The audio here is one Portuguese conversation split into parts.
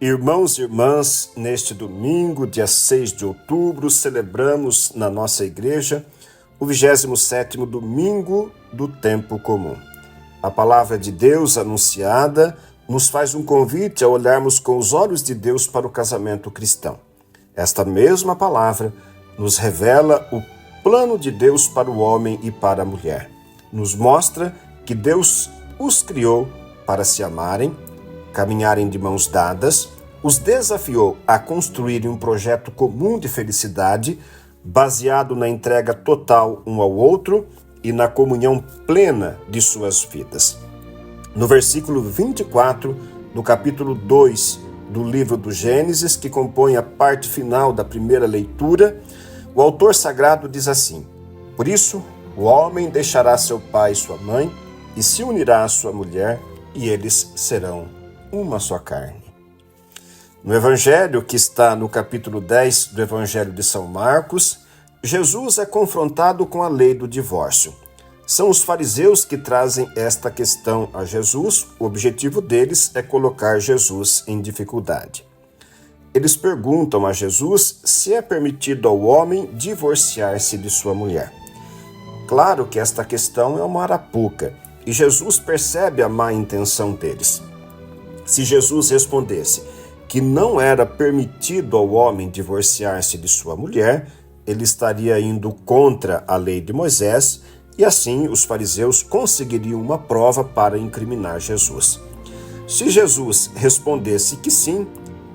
Irmãos e irmãs, neste domingo, dia 6 de outubro, celebramos na nossa igreja o 27º domingo do tempo comum. A palavra de Deus anunciada nos faz um convite a olharmos com os olhos de Deus para o casamento cristão. Esta mesma palavra nos revela o plano de Deus para o homem e para a mulher. Nos mostra que Deus os criou para se amarem, caminharem de mãos dadas, os desafiou a construírem um projeto comum de felicidade, baseado na entrega total um ao outro e na comunhão plena de suas vidas. No versículo 24 do capítulo 2 do livro do Gênesis, que compõe a parte final da primeira leitura, o autor sagrado diz assim: "Por isso, o homem deixará seu pai e sua mãe e se unirá à sua mulher, e eles serão uma só carne." No evangelho, que está no capítulo 10 do Evangelho de São Marcos, Jesus é confrontado com a lei do divórcio. São os fariseus que trazem esta questão a Jesus. O objetivo deles é colocar Jesus em dificuldade. Eles perguntam a Jesus se é permitido ao homem divorciar-se de sua mulher. Claro que esta questão é uma arapuca, e Jesus percebe a má intenção deles. Se Jesus respondesse que não era permitido ao homem divorciar-se de sua mulher, ele estaria indo contra a lei de Moisés, e assim os fariseus conseguiriam uma prova para incriminar Jesus. Se Jesus respondesse que sim,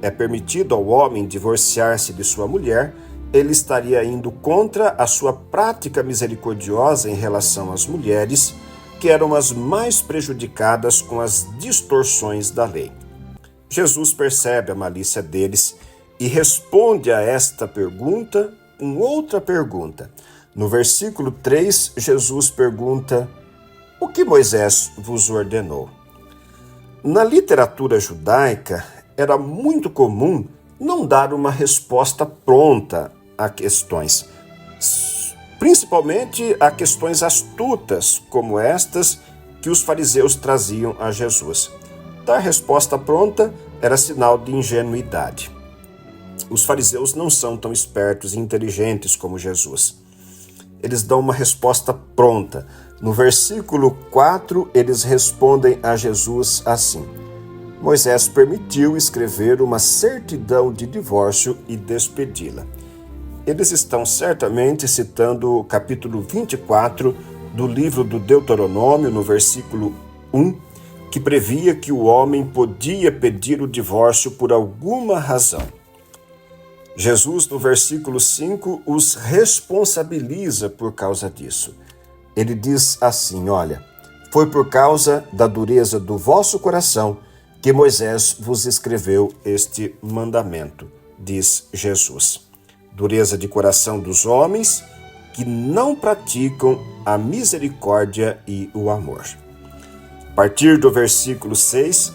é permitido ao homem divorciar-se de sua mulher, ele estaria indo contra a sua prática misericordiosa em relação às mulheres, que eram as mais prejudicadas com as distorções da lei. Jesus percebe a malícia deles e responde a esta pergunta com outra pergunta. No versículo 3, Jesus pergunta: "O que Moisés vos ordenou?" Na literatura judaica, era muito comum não dar uma resposta pronta a questões, principalmente a questões astutas como estas que os fariseus traziam a Jesus. Dar resposta pronta era sinal de ingenuidade. Os fariseus não são tão espertos e inteligentes como Jesus. Eles dão uma resposta pronta. No versículo 4, eles respondem a Jesus assim: "Moisés permitiu escrever uma certidão de divórcio e despedi-la." Eles estão certamente citando o capítulo 24 do livro do Deuteronômio, no versículo 1, que previa que o homem podia pedir o divórcio por alguma razão. Jesus, no versículo 5, os responsabiliza por causa disso. Ele diz assim: "Olha, foi por causa da dureza do vosso coração que Moisés vos escreveu este mandamento", diz Jesus. Dureza de coração dos homens que não praticam a misericórdia e o amor. A partir do versículo 6,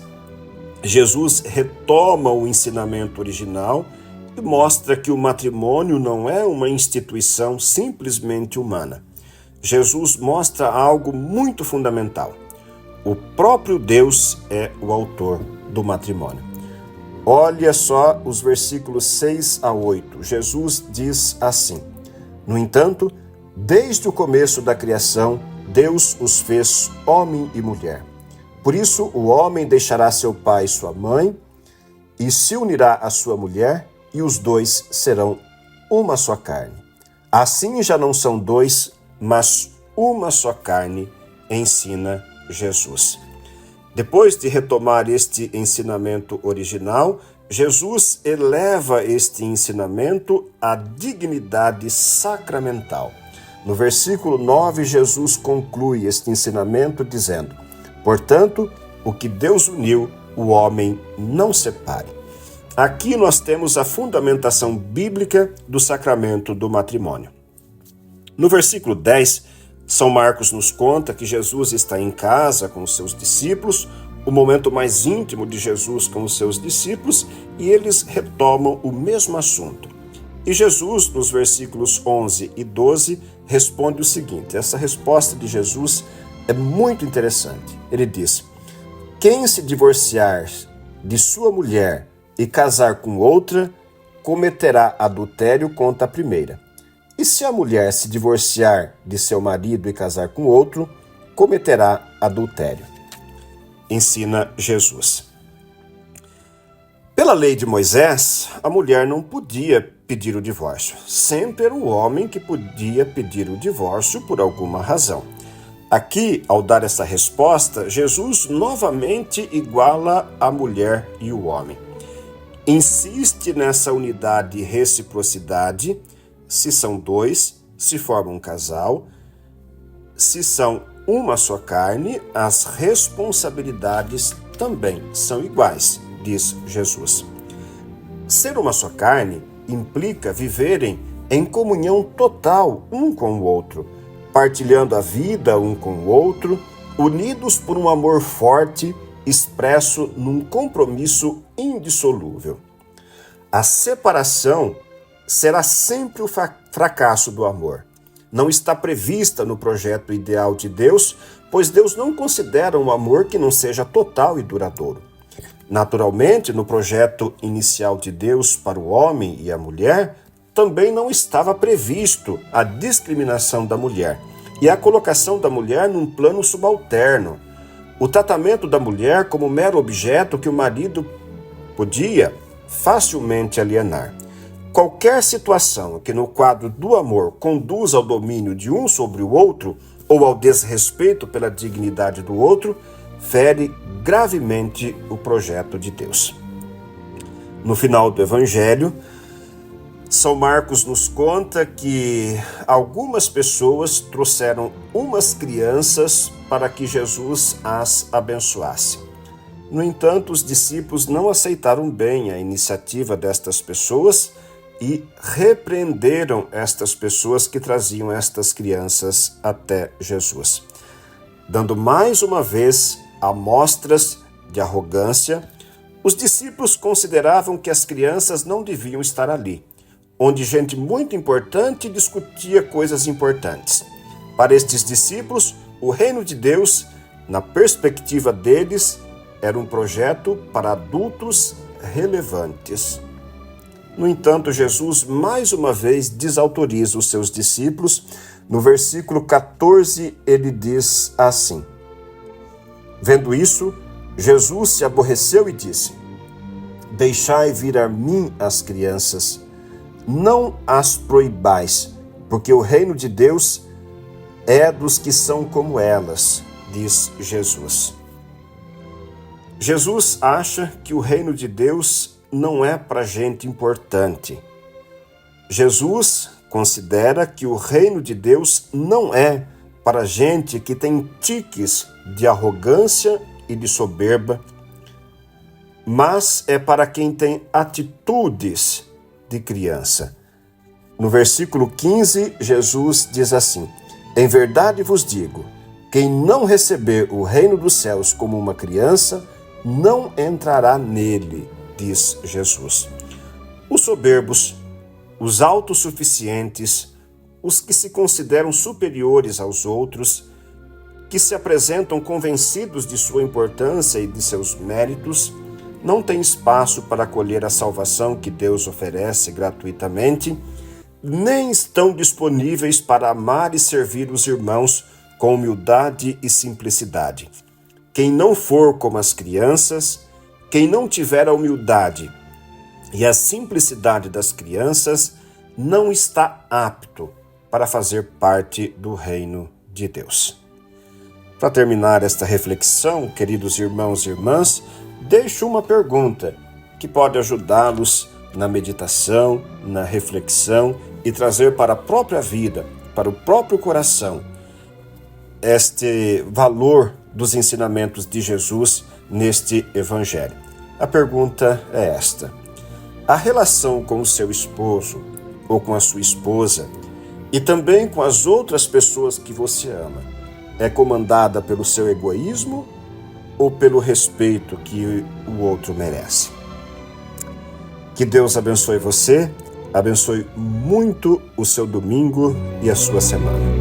Jesus retoma o ensinamento original e mostra que o matrimônio não é uma instituição simplesmente humana. Jesus mostra algo muito fundamental. O próprio Deus é o autor do matrimônio. Olha só os versículos 6 a 8. Jesus diz assim: "No entanto, desde o começo da criação, Deus os fez homem e mulher. Por isso, o homem deixará seu pai e sua mãe e se unirá à sua mulher, e os dois serão uma só carne. Assim já não são dois, mas uma só carne", ensina Jesus. Depois de retomar este ensinamento original, Jesus eleva este ensinamento à dignidade sacramental. No versículo 9, Jesus conclui este ensinamento dizendo: "Portanto, o que Deus uniu, o homem não separe." Aqui nós temos a fundamentação bíblica do sacramento do matrimônio. No versículo 10, São Marcos nos conta que Jesus está em casa com os seus discípulos, o momento mais íntimo de Jesus com os seus discípulos, e eles retomam o mesmo assunto. E Jesus, nos versículos 11 e 12, responde o seguinte. Essa resposta de Jesus é muito interessante. Ele diz: "Quem se divorciar de sua mulher e casar com outra, cometerá adultério contra a primeira. E se a mulher se divorciar de seu marido e casar com outro, cometerá adultério. Ensina Jesus. Pela lei de Moisés, a mulher não podia pedir o divórcio. Sempre era o homem que podia pedir o divórcio por alguma razão. Aqui, ao dar essa resposta, Jesus novamente iguala a mulher e o homem. Insiste nessa unidade e reciprocidade. Se são dois, se formam um casal. Se são uma só carne, as responsabilidades também são iguais, diz Jesus. Ser uma só carne implica viverem em comunhão total um com o outro, partilhando a vida um com o outro, unidos por um amor forte, expresso num compromisso indissolúvel. A separação será sempre o fracasso do amor. Não está prevista no projeto ideal de Deus, pois Deus não considera um amor que não seja total e duradouro. Naturalmente, no projeto inicial de Deus para o homem e a mulher, também não estava previsto a discriminação da mulher e a colocação da mulher num plano subalterno. O tratamento da mulher como mero objeto que o marido podia facilmente alienar. Qualquer situação que no quadro do amor conduza ao domínio de um sobre o outro ou ao desrespeito pela dignidade do outro, fere gravemente o projeto de Deus. No final do Evangelho, São Marcos nos conta que algumas pessoas trouxeram umas crianças para que Jesus as abençoasse. No entanto, os discípulos não aceitaram bem a iniciativa destas pessoas e repreenderam estas pessoas que traziam estas crianças até Jesus, dando mais uma vez amostras de arrogância. Os discípulos consideravam que as crianças não deviam estar ali, onde gente muito importante discutia coisas importantes. Para estes discípulos, o reino de Deus, na perspectiva deles, era um projeto para adultos relevantes. No entanto, Jesus mais uma vez desautoriza os seus discípulos. No versículo 14, ele diz assim: Vendo isso, Jesus se aborreceu e disse: Deixai vir a mim as crianças, não as proibais, porque o reino de Deus é dos que são como elas, diz Jesus. Jesus acha que o reino de Deus não é para gente importante. Jesus considera que o reino de Deus não é para gente que tem tiques de arrogância e de soberba, mas é para quem tem atitudes de criança. No versículo 15, Jesus diz assim: Em verdade vos digo, quem não receber o reino dos céus como uma criança, não entrará nele, diz Jesus. Os soberbos, os autossuficientes, os que se consideram superiores aos outros, que se apresentam convencidos de sua importância e de seus méritos, não têm espaço para acolher a salvação que Deus oferece gratuitamente, nem estão disponíveis para amar e servir os irmãos com humildade e simplicidade. Quem não for como as crianças, quem não tiver a humildade e a simplicidade das crianças, não está apto para fazer parte do reino de Deus. Para terminar esta reflexão, queridos irmãos e irmãs, deixo uma pergunta que pode ajudá-los na meditação, na reflexão e trazer para a própria vida, para o próprio coração, este valor dos ensinamentos de Jesus neste Evangelho. A pergunta é esta: a relação com o seu esposo ou com a sua esposa e também com as outras pessoas que você ama é comandada pelo seu egoísmo ou pelo respeito que o outro merece? Que Deus abençoe você, abençoe muito o seu domingo e a sua semana.